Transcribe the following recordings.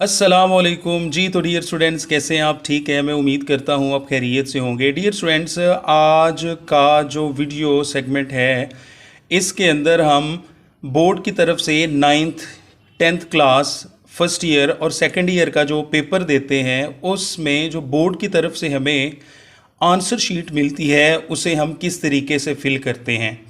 अस्सलामुअलैकुम जी। तो dear students, कैसे हैं आप? ठीक है, मैं उम्मीद करता हूँ आप खैरियत से होंगे। डियर स्टूडेंट्स, आज का जो वीडियो सेगमेंट है इसके अंदर हम बोर्ड की तरफ से ninth tenth class first year और सेकंड ईयर का जो पेपर देते हैं उसमें जो बोर्ड की तरफ से हमें आंसर शीट मिलती है उसे हम किस तरीके से फिल करते हैं।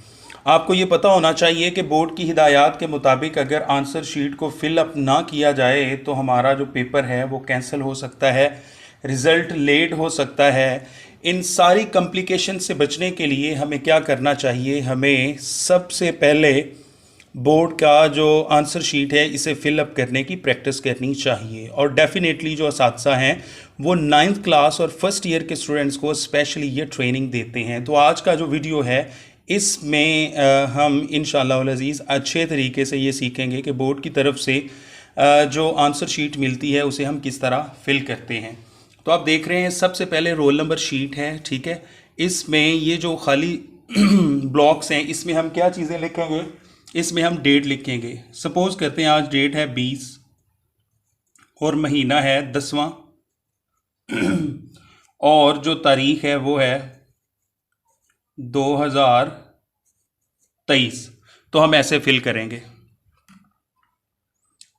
आपको ये पता होना चाहिए कि बोर्ड की हिदायत के मुताबिक अगर आंसर शीट को फिल अप ना किया जाए तो हमारा जो पेपर है वो कैंसिल हो सकता है, रिज़ल्ट लेट हो सकता है। इन सारी कॉम्प्लिकेशन से बचने के लिए हमें क्या करना चाहिए? हमें सबसे पहले बोर्ड का जो आंसर शीट है इसे फिल अप करने की प्रैक्टिस करनी चाहिए। और डेफिनेटली जो असातिज़ा हैं वो नाइन्थ क्लास और फर्स्ट ईयर के स्टूडेंट्स को स्पेशली ये ट्रेनिंग देते हैं। तो आज का जो वीडियो है इसमें हम इंशाअल्लाह अल अज़ीज़ अच्छे तरीके से ये सीखेंगे कि बोर्ड की तरफ से जो आंसर शीट मिलती है उसे हम किस तरह फिल करते हैं। तो आप देख रहे हैं सबसे पहले रोल नंबर शीट है, ठीक है। इसमें ये जो खाली ब्लॉक्स हैं इसमें हम क्या चीज़ें लिखेंगे? इसमें हम डेट लिखेंगे। सपोज करते हैं आज डेट है 20 और महीना है 10वां और जो तारीख है वो है 2023। तो हम ऐसे फिल करेंगे।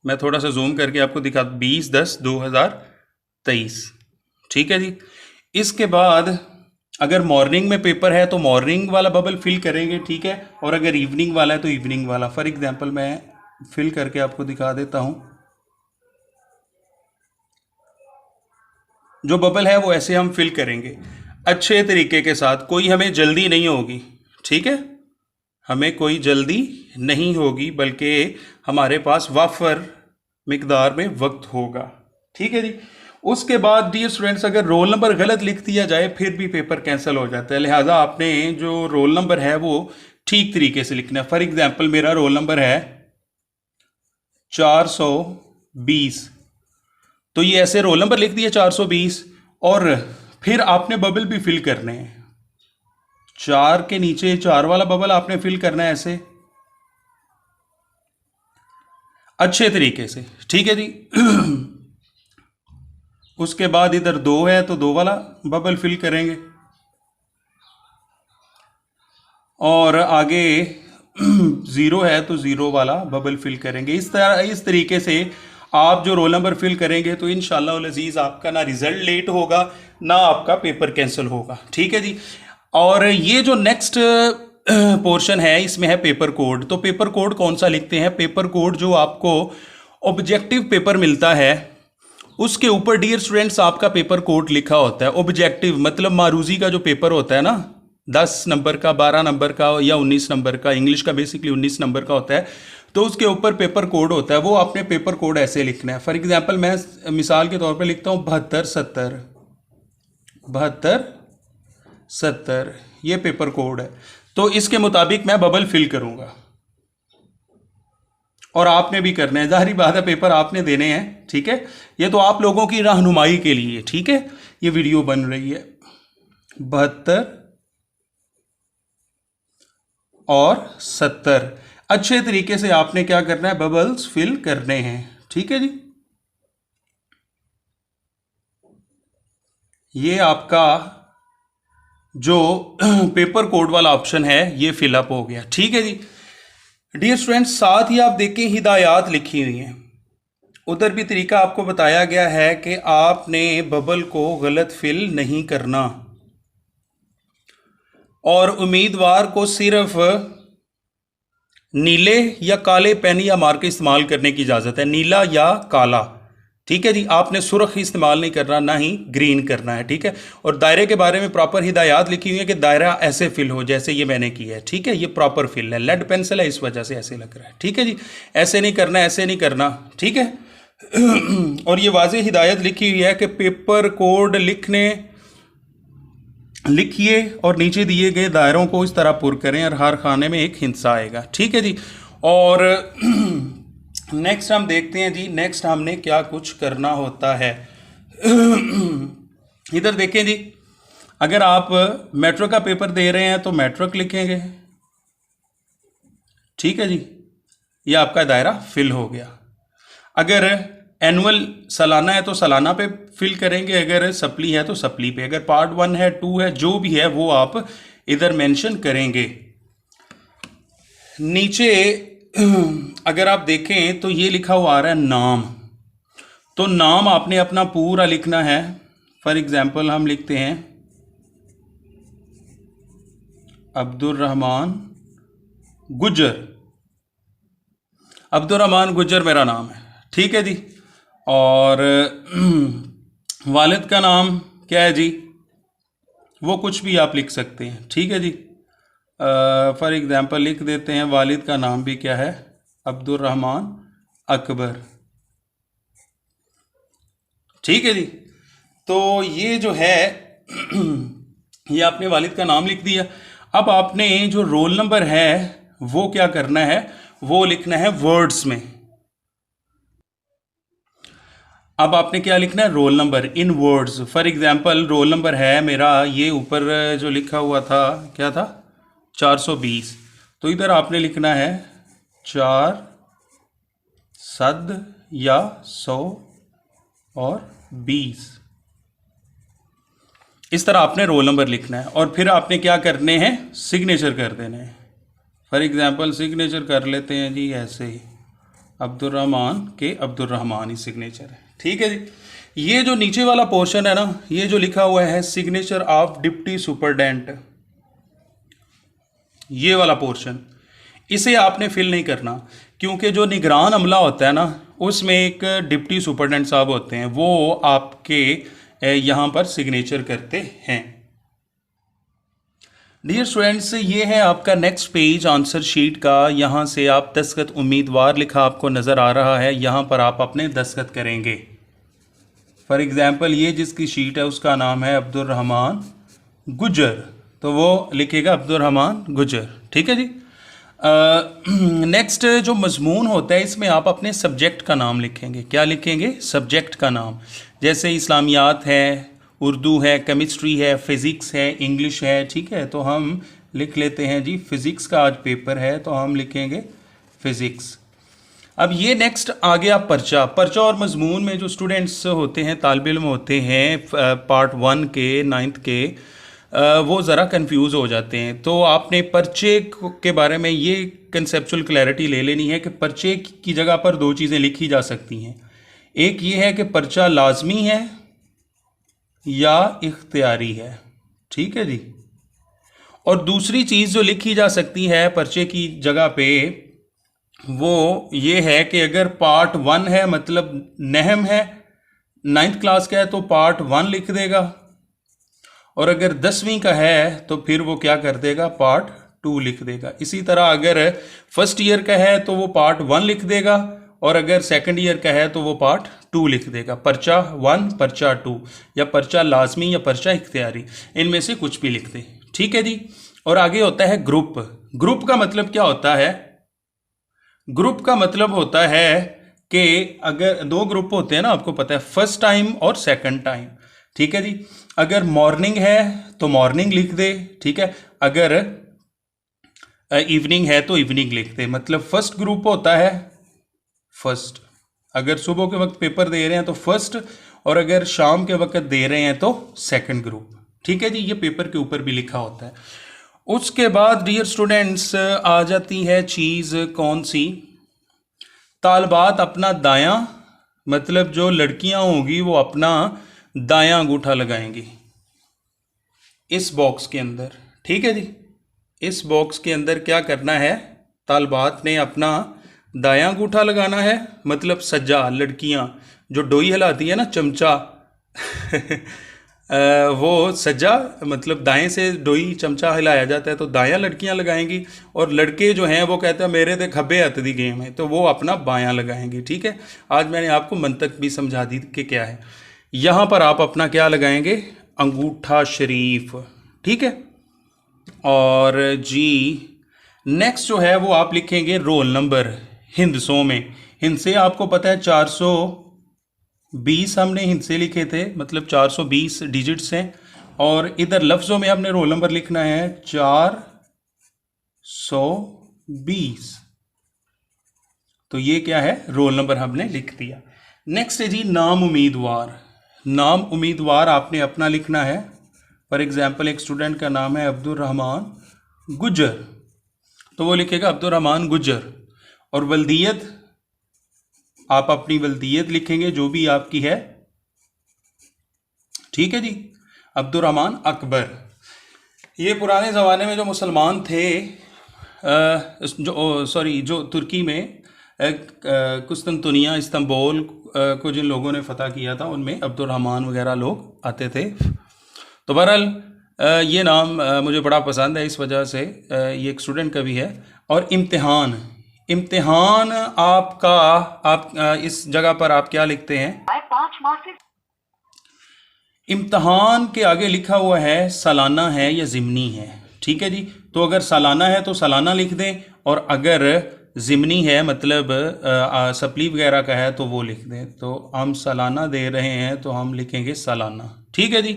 मैं थोड़ा सा जूम करके आपको दिखा 20/10/2023, ठीक है जी। इसके बाद अगर मॉर्निंग में पेपर है तो मॉर्निंग वाला बबल फिल करेंगे, ठीक है। और अगर इवनिंग वाला है तो इवनिंग वाला। फॉर एग्जांपल मैं फिल करके आपको दिखा देता हूं। जो बबल है वो ऐसे हम फिल करेंगे अच्छे तरीके के साथ। कोई हमें जल्दी नहीं होगी, ठीक है। हमें कोई जल्दी नहीं होगी बल्कि हमारे पास वाफर मिकदार में वक्त होगा, ठीक है जी। उसके बाद डियर स्टूडेंट्स, अगर रोल नंबर गलत लिख दिया जाए फिर भी पेपर कैंसिल हो जाता है। लिहाजा आपने जो रोल नंबर है वो ठीक तरीके से लिखना है। फॉर एग्जांपल मेरा रोल नंबर है 420, तो ये ऐसे रोल नंबर लिख दिया 420 और फिर आपने बबल भी फिल करने हैं। 4 के नीचे 4 वाला बबल आपने फिल करना है ऐसे अच्छे तरीके से, ठीक है जी। उसके बाद इधर 2 है तो 2 वाला बबल फिल करेंगे और आगे 0 है तो 0 वाला बबल फिल करेंगे। इस तरीके से आप जो रोल नंबर फिल करेंगे तो इंशाअल्लाह अल अज़ीज़ आपका ना रिज़ल्ट लेट होगा ना आपका पेपर कैंसिल होगा, ठीक है जी। और ये जो नेक्स्ट पोर्शन है इसमें है पेपर कोड। तो पेपर कोड कौन सा लिखते हैं? पेपर कोड जो आपको ऑब्जेक्टिव पेपर मिलता है उसके ऊपर डियर स्टूडेंट्स आपका पेपर कोड लिखा होता है। ऑब्जेक्टिव मतलब मारूजी का जो पेपर होता है ना, 10 नंबर का, 12 नंबर का या 19 नंबर का, इंग्लिश का बेसिकली 19 नंबर का होता है। तो उसके ऊपर पेपर कोड होता है, वो आपने पेपर कोड ऐसे लिखना है। फॉर एग्जांपल मैं मिसाल के तौर पे लिखता हूँ 7270, 7270 ये पेपर कोड है। तो इसके मुताबिक मैं बबल फिल करूंगा और आपने भी करना है। जाहिर बात है पेपर आपने देने हैं, ठीक है। ये तो आप लोगों की रहनुमाई के लिए, ठीक है, ये वीडियो बन रही है। 72 और 70 अच्छे तरीके से आपने क्या करना है? बबल्स फिल करने हैं, ठीक है जी। ये आपका जो पेपर कोड वाला ऑप्शन है ये फिलअप हो गया, ठीक है जी। डियर स्टूडेंट्स, साथ ही आप देखें हिदायत लिखी हुई हैं, उधर भी तरीका आपको बताया गया है कि आपने बबल को गलत फिल नहीं करना और उम्मीदवार को सिर्फ नीले या काले पेन या मार्कर इस्तेमाल करने की इजाज़त है। नीला या काला, ठीक है जी। आपने सुर्ख इस्तेमाल नहीं करना, ना ही ग्रीन करना है, ठीक है। और दायरे के बारे में प्रॉपर हिदायत लिखी हुई है कि दायरा ऐसे फिल हो जैसे ये मैंने किया है, ठीक है। ये प्रॉपर फिल है, लेड पेंसिल है इस वजह से ऐसे लग रहा है, ठीक है जी। ऐसे नहीं करना, ऐसे नहीं करना, ठीक है। और ये वाज़ेह हिदायत लिखी हुई है कि पेपर कोड लिखिए और नीचे दिए गए दायरों को इस तरह पुर करें और हर खाने में एक हिस्सा आएगा, ठीक है जी। और नेक्स्ट हम देखते हैं जी, नेक्स्ट हमने क्या कुछ करना होता है। इधर देखें जी, अगर आप मेट्रिक का पेपर दे रहे हैं तो मेट्रिक लिखेंगे, ठीक है जी। ये आपका दायरा फिल हो गया। अगर एनुअल सालाना है तो सालाना पे फिल करेंगे, अगर सप्ली है तो सप्ली पे, अगर पार्ट 1 है 2 है जो भी है वो आप इधर मेंशन करेंगे। नीचे अगर आप देखें तो ये लिखा हुआ आ रहा है नाम, तो नाम आपने अपना पूरा लिखना है। फॉर एग्जांपल हम लिखते हैं अब्दुल रहमान गुज्जर, अब्दुल रहमान गुज्जर मेरा नाम है, ठीक है जी। और वालिद का नाम क्या है जी, वो कुछ भी आप लिख सकते हैं, ठीक है जी। फॉर एग्जांपल लिख देते हैं वालिद का नाम भी क्या है, अब्दुल रहमान अकबर, ठीक है जी। तो ये जो है ये आपने वालिद का नाम लिख दिया। अब आपने जो रोल नंबर है वो क्या करना है, वो लिखना है वर्ड्स में। अब आपने क्या लिखना है, roll number in words. For example roll number है मेरा, ये ऊपर जो लिखा हुआ था क्या था, 420, तो इधर आपने लिखना है 4 सद या 100 और 20, इस तरह आपने रोल नंबर लिखना है। और फिर आपने क्या करने हैं, सिग्नेचर कर देने हैं। फॉर एग्जांपल सिग्नेचर कर लेते हैं जी ऐसे ही, अब्दुल रहमान के अब्दुल रहमान ही सिग्नेचर है, ठीक है जी। ये जो नीचे वाला पोर्शन है ना, ये जो लिखा हुआ है सिग्नेचर ऑफ डिप्टी सुपरडेंट, ये वाला पोर्शन, इसे आपने फिल नहीं करना, क्योंकि जो निगरान अमला होता है ना, उसमें एक डिप्टी सुपरडेंट साहब होते हैं, वो आपके यहाँ पर सिग्नेचर करते हैं। डियर स्टूडेंट्स, ये है आपका नेक्स्ट पेज आंसर शीट का। यहाँ से आप दस्तखत उम्मीदवार लिखा आपको नज़र आ रहा है, यहाँ पर आप अपने दस्तखत करेंगे। फॉर एग्जांपल ये जिसकी शीट है उसका नाम है अब्दुल रहमान गुज्जर, तो वो लिखेगा अब्दुल रहमान गुज्जर, ठीक है जी। नेक्स्ट जो मजमून होता है इसमें आप अपने सब्जेक्ट का नाम लिखेंगे। क्या लिखेंगे, सब्जेक्ट का नाम। जैसे इस्लामियात है, उर्दू है, केमिस्ट्री है, फ़िज़िक्स है, इंग्लिश है, ठीक है। तो हम लिख लेते हैं जी फ़िज़िक्स का आज पेपर है तो हम लिखेंगे फ़िज़िक्स। अब ये नेक्स्ट आ गया पर्चा। पर्चा और मजमून में जो स्टूडेंट्स होते हैं, तालिब इल्म होते हैं पार्ट 1 के 9th के, वो ज़रा कंफ्यूज हो जाते हैं। तो आपने पर्चे के बारे में ये कंसेप्चुअल क्लैरिटी ले लेनी है कि पर्चे की जगह पर दो चीज़ें लिखी जा सकती हैं। एक ये है कि पर्चा लाजमी है या इख्तियारी है, ठीक है जी। और दूसरी चीज़ जो लिखी जा सकती है पर्चे की जगह पे, वो ये है कि अगर पार्ट 1 है, मतलब नहम है, 9th क्लास का है, तो पार्ट 1 लिख देगा। और अगर 10वीं का है तो फिर वो क्या कर देगा, पार्ट 2 लिख देगा। इसी तरह अगर फर्स्ट ईयर का है तो वो पार्ट 1 लिख देगा, और अगर सेकंड ईयर का है तो वो पार्ट 2 लिख देगा। पर्चा 1, पर्चा 2, या पर्चा लाजमी या पर्चा इख्तियारी, इनमें से कुछ भी लिख दे, ठीक है जी। और आगे होता है ग्रुप। ग्रुप का मतलब क्या होता है, ग्रुप का मतलब होता है कि अगर दो ग्रुप होते हैं ना, आपको पता है, फर्स्ट टाइम और सेकंड टाइम, ठीक है जी। अगर मॉर्निंग है तो मॉर्निंग लिख दे, ठीक है। अगर इवनिंग है तो इवनिंग लिख दे। मतलब फर्स्ट ग्रुप होता है फर्स्ट, अगर सुबह के वक्त पेपर दे रहे हैं तो फर्स्ट, और अगर शाम के वक्त दे रहे हैं तो सेकंड ग्रुप, ठीक है जी। ये पेपर के ऊपर भी लिखा होता है। उसके बाद डियर स्टूडेंट्स आ जाती है चीज़ कौन सी, तालबात अपना दायां, मतलब जो लड़कियां होंगी वो अपना दायां अंगूठा लगाएंगी इस बॉक्स के अंदर, ठीक है जी। इस बॉक्स के अंदर क्या करना है, तालबात ने अपना दायां अंगूठा लगाना है, मतलब सज्जा, लड़कियां जो डोई हिलाती है ना, चमचा वो सज्जा, मतलब दाएं से डोई चमचा हिलाया जाता है, तो दायां लड़कियां लगाएंगी। और लड़के जो हैं वो कहते हैं मेरे तो खब्बे हथ दी गेम है, तो वो अपना बायां लगाएंगे, ठीक है। आज मैंने आपको मंतक भी समझा दी कि क्या है। यहाँ पर आप अपना क्या लगाएंगे, अंगूठा शरीफ, ठीक है। और जी नेक्स्ट जो है वो आप लिखेंगे रोल नंबर हिंदसों में। हिंसे आपको पता है 420 हमने हिंसे लिखे थे, मतलब 420 डिजिट्स हैं। और इधर लफ्ज़ों में आपने रोल नंबर लिखना है 420, तो ये क्या है, रोल नंबर हमने लिख दिया। नेक्स्ट है जी नाम उम्मीदवार। नाम उम्मीदवार आपने अपना लिखना है। फॉर एग्जांपल एक स्टूडेंट का नाम है अब्दुल रहमान गुज्जर, तो वो लिखेगा अब्दुल रहमान गुज्जर। और वल्दियत, आप अपनी वल्दियत लिखेंगे जो भी आपकी है, ठीक है जी, अब्दुल रहमान अकबर। ये पुराने ज़माने में जो मुसलमान थे, जो तुर्की में कुस्तुनतुनिया, इस्तांबुल को जिन लोगों ने फ़तह किया था, उनमें अब्दुल रहमान वगैरह लोग आते थे। तो बहरहाल ये नाम मुझे बड़ा पसंद है, इस वजह से ये एक स्टूडेंट का भी है। और इम्तिहान, इम्तिहान आपका, आप इस जगह पर आप क्या लिखते हैं? इम्तिहान के आगे लिखा हुआ है सालाना है या ज़िमनी है, ठीक है जी। तो अगर सालाना है तो सालाना लिख दें, और अगर ज़िमनी है मतलब सप्ली वगैरह का है तो वो लिख दें। तो हम सालाना दे रहे हैं तो हम लिखेंगे सालाना, ठीक है जी।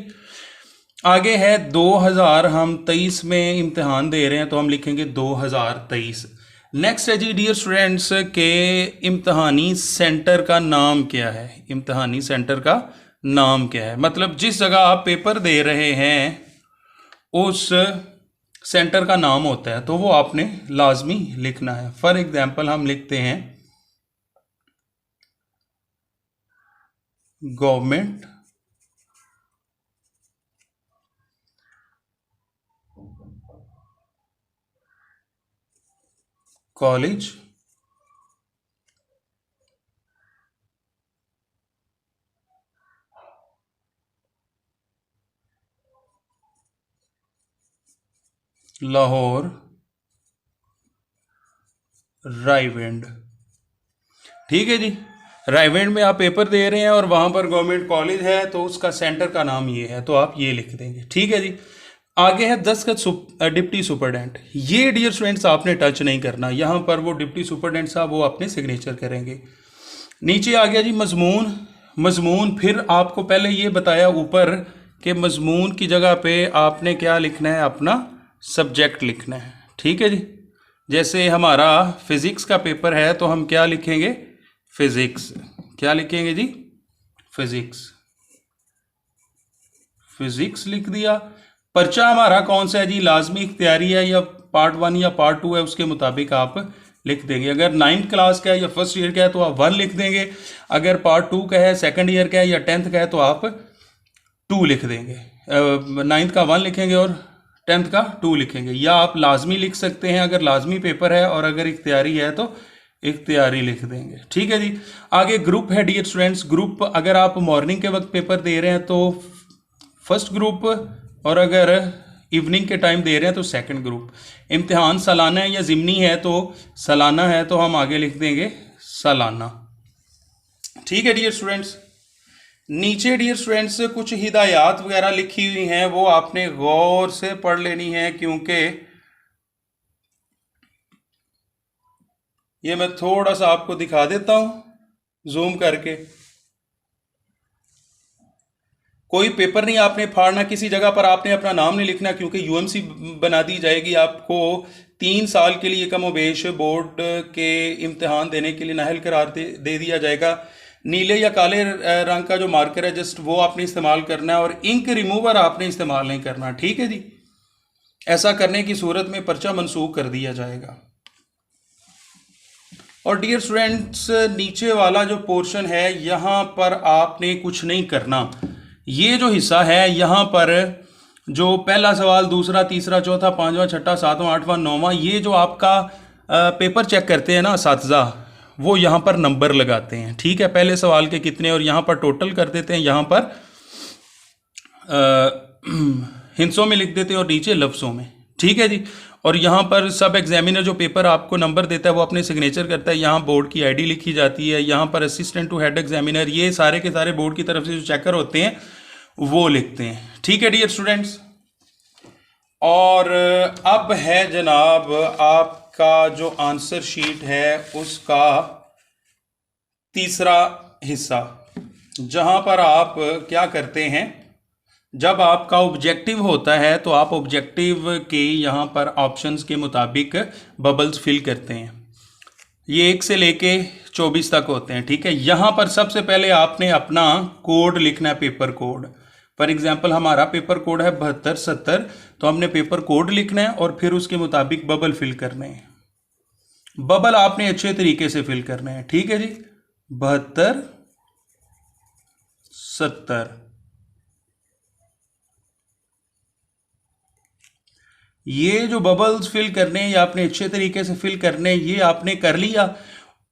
आगे है 2023 में इम्तिहान दे रहे हैं तो हम लिखेंगे 2023। नेक्स्ट है जी डियर स्टूडेंट्स के इम्तिहानी सेंटर का नाम क्या है? इम्तिहानी सेंटर का नाम क्या है? मतलब जिस जगह आप पेपर दे रहे हैं उस सेंटर का नाम होता है, तो वो आपने लाजमी लिखना है। फॉर एग्जांपल हम लिखते हैं गवर्नमेंट कॉलेज लाहौर रायवेंड, ठीक है जी। रायवेंड में आप पेपर दे रहे हैं और वहाँ पर गवर्नमेंट कॉलेज है, तो उसका सेंटर का नाम ये है, तो आप ये लिख देंगे, ठीक है जी। आगे है दस्तखत डिप्टी सुपरडेंट। ये डियर स्टूडेंट्स आपने टच नहीं करना, यहाँ पर वो डिप्टी सुपरडेंट साहब वो अपने सिग्नेचर करेंगे। नीचे आ गया जी मजमून। मजमून फिर आपको पहले ये बताया ऊपर कि मजमून की जगह पे आपने क्या लिखना है? अपना सब्जेक्ट लिखना है, ठीक है जी। जैसे हमारा फिज़िक्स का पेपर है तो हम क्या लिखेंगे? फिज़िक्स। क्या लिखेंगे जी? फिज़िक्स। फिज़िक्स लिख दिया। पर्चा हमारा कौन सा है जी? लाजमी इख्तियारी है या पार्ट 1 या पार्ट 2 है, उसके मुताबिक आप लिख देंगे। अगर 9th क्लास का है या फर्स्ट ईयर का है तो आप 1 लिख देंगे। अगर पार्ट 2 का है, सेकंड ईयर का है या 10th का है तो आप 2 लिख देंगे। 9th का 1 लिखेंगे और 10th का 2 लिखेंगे। या आप लाजमी लिख सकते हैं अगर लाजमी पेपर है, और अगर इख्तियारी है तो इख्तियारी लिख देंगे, ठीक है जी। आगे ग्रुप है डियर स्टूडेंट्स। ग्रुप अगर आप मॉर्निंग के वक्त पेपर दे रहे हैं तो फर्स्ट ग्रुप, और अगर इवनिंग के टाइम दे रहे हैं तो सेकंड ग्रुप। इम्तिहान सालाना है या ज़िमनी है, तो सालाना है तो हम आगे लिख देंगे सालाना, ठीक है डियर स्टूडेंट्स। नीचे डियर स्टूडेंट्स कुछ हिदायत वगैरह लिखी हुई हैं, वो आपने गौर से पढ़ लेनी है, क्योंकि ये मैं थोड़ा सा आपको दिखा देता हूं जूम करके। कोई पेपर नहीं आपने फाड़ना, किसी जगह पर आपने अपना नाम नहीं लिखना, क्योंकि यूएमसी बना दी जाएगी। आपको 3 साल के लिए कमोबेश बोर्ड के इम्तिहान देने के लिए नाअहल करार दे दिया जाएगा। नीले या काले रंग का जो मार्कर है जस्ट वो आपने इस्तेमाल करना है, और इंक रिमूवर आपने इस्तेमाल नहीं करना, ठीक है जी। ऐसा करने की सूरत में पर्चा मनसूख कर दिया जाएगा। और डियर स्टूडेंट्स नीचे वाला जो पोर्शन है यहाँ पर आपने कुछ नहीं करना। ये जो हिस्सा है यहाँ पर जो पहला सवाल, दूसरा, तीसरा, चौथा, पांचवा, छठा, सातवां, आठवां, नौवां, ये जो आपका पेपर चेक करते हैं ना असातिज़ा, वो यहाँ पर नंबर लगाते हैं, ठीक है। पहले सवाल के कितने, और यहाँ पर टोटल कर देते हैं, यहाँ पर हिंसों में लिख देते हैं और नीचे लफ्ज़ों में, ठीक है जी। और यहाँ पर सब एग्जामिनर जो पेपर आपको नंबर देता है वो अपने सिग्नेचर करता है। यहाँ बोर्ड की आईडी लिखी जाती है। यहाँ पर असिस्टेंट टू हेड एग्जामिनर, ये सारे के सारे बोर्ड की तरफ से जो चेकर होते हैं वो लिखते हैं, ठीक है डियर स्टूडेंट्स। और अब है जनाब आपका जो आंसर शीट है उसका तीसरा हिस्सा, जहाँ पर आप क्या करते हैं, जब आपका ऑब्जेक्टिव होता है तो आप ऑब्जेक्टिव के यहाँ पर ऑप्शंस के मुताबिक बबल्स फिल करते हैं। ये 1 से लेके 24 तक होते हैं, ठीक है। यहाँ पर सबसे पहले आपने अपना कोड लिखना है, पेपर कोड। फॉर एग्जांपल हमारा पेपर कोड है 7270, तो हमने पेपर कोड लिखना है और फिर उसके मुताबिक बबल फिल करने हैं। बबल आपने अच्छे तरीके से फिल करने हैं, ठीक है जी। 7270, ये जो बबल्स फिल करने हैं ये आपने अच्छे तरीके से फिल करने हैं। ये आपने कर लिया।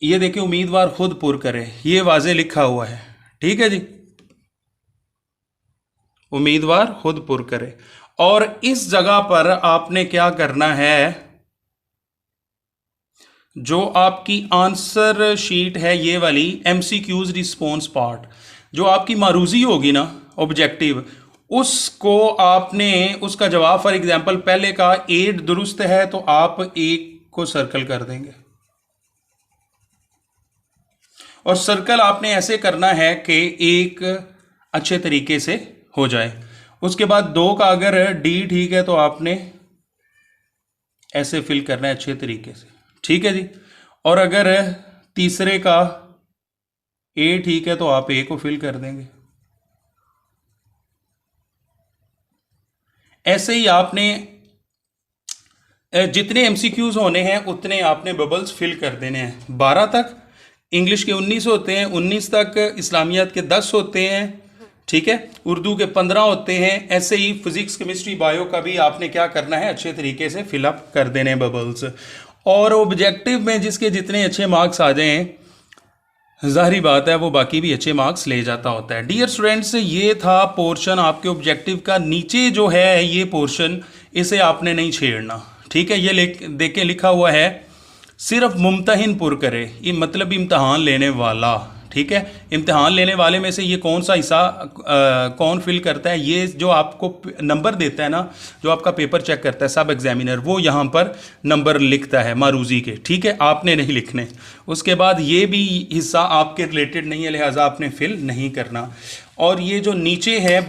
ये देखिए, उम्मीदवार खुद पुर करे, ये वाजे लिखा हुआ है, ठीक है जी। उम्मीदवार खुद पुर करे। और इस जगह पर आपने क्या करना है, जो आपकी आंसर शीट है ये वाली MCQs रिस्पॉन्स पार्ट, जो आपकी मारूजी होगी ना ऑब्जेक्टिव, उसको आपने उसका जवाब, फॉर एग्जांपल पहले का 8 दुरुस्त है तो आप 1 को सर्कल कर देंगे। और सर्कल आपने ऐसे करना है कि 1 अच्छे तरीके से हो जाए। उसके बाद 2 का अगर D ठीक है तो आपने ऐसे फिल करना है अच्छे तरीके से, ठीक है जी। और अगर तीसरे का A ठीक है तो आप A को फिल कर देंगे। ऐसे ही आपने जितने MCQs होने हैं उतने आपने बबल्स फिल कर देने हैं। 12 तक इंग्लिश के 19 होते हैं, 19 तक इस्लामियात के 10 होते हैं, ठीक है। उर्दू के 15 होते हैं। ऐसे ही फिजिक्स, केमिस्ट्री, बायो का भी आपने क्या करना है, अच्छे तरीके से फिलअप कर देने बबल्स। और ऑब्जेक्टिव में जिसके जितने अच्छे मार्क्स आ जाएं, जाहिर बात है वो बाकी भी अच्छे मार्क्स ले जाता होता है। डियर स्टूडेंट्स, ये था पोर्शन आपके ऑब्जेक्टिव का। नीचे जो है ये पोर्शन, इसे आपने नहीं छेड़ना, ठीक है। ये देखें लिखा हुआ है सिर्फ मुमतहिन पुर करे, ये मतलब इम्तहान लेने वाला, ठीक है। इम्तहान लेने वाले में से ये कौन सा हिस्सा कौन फिल करता है, ये जो आपको नंबर देता है ना, जो आपका पेपर चेक करता है सब एग्जामिनर, वो यहाँ पर नंबर लिखता है मारूजी के, ठीक है। आपने नहीं लिखने। उसके बाद ये भी हिस्सा आपके रिलेटेड नहीं है, लिहाजा आपने फिल नहीं करना। और ये जो नीचे है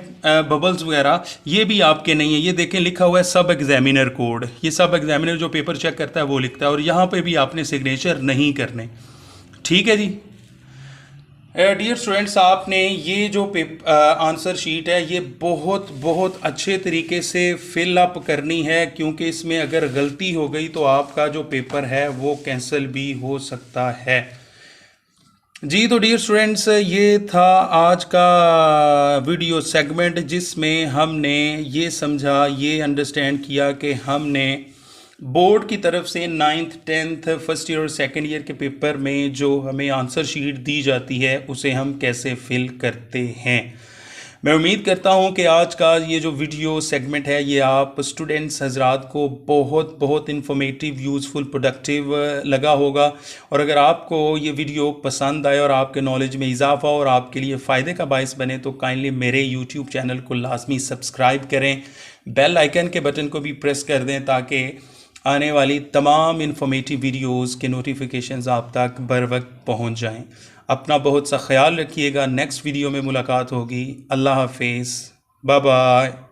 बबल्स वगैरह, ये भी आपके नहीं है। ये देखें लिखा हुआ है सब एग्जामिनर कोड, ये सब एग्जामिनर जो पेपर चेक करता है वो लिखता है। और यहाँ पे भी आपने सिग्नेचर नहीं करने, ठीक है जी। डियर स्टूडेंट्स, आपने ये जो आंसर शीट है ये बहुत बहुत अच्छे तरीके से फिल अप करनी है, क्योंकि इसमें अगर गलती हो गई तो आपका जो पेपर है वो कैंसिल भी हो सकता है जी। तो डियर स्टूडेंट्स, ये था आज का वीडियो सेगमेंट, जिसमें हमने ये समझा, ये अंडरस्टैंड किया कि हमने बोर्ड की तरफ से 9th 10th फर्स्ट ईयर और सेकंड ईयर के पेपर में जो हमें आंसर शीट दी जाती है उसे हम कैसे फिल करते हैं। मैं उम्मीद करता हूं कि आज का ये जो वीडियो सेगमेंट है ये आप स्टूडेंट्स हजरात को बहुत बहुत इन्फॉर्मेटिव, यूज़फुल, प्रोडक्टिव लगा होगा। और अगर आपको ये वीडियो पसंद आए और आपके नॉलेज में इजाफा और आपके लिए फ़ायदे का बायस बने तो काइंडली मेरे यूट्यूब चैनल को लाजमी सब्सक्राइब करें, बेल आइकन के बटन को भी प्रेस कर दें ताकि आने वाली तमाम इन्फॉर्मेटिव वीडियोस के नोटिफिकेशंस आप तक बर वक्त पहुँच जाएं। अपना बहुत सा ख्याल रखिएगा। नेक्स्ट वीडियो में मुलाकात होगी। अल्लाह हाफिज़, बाय बाय।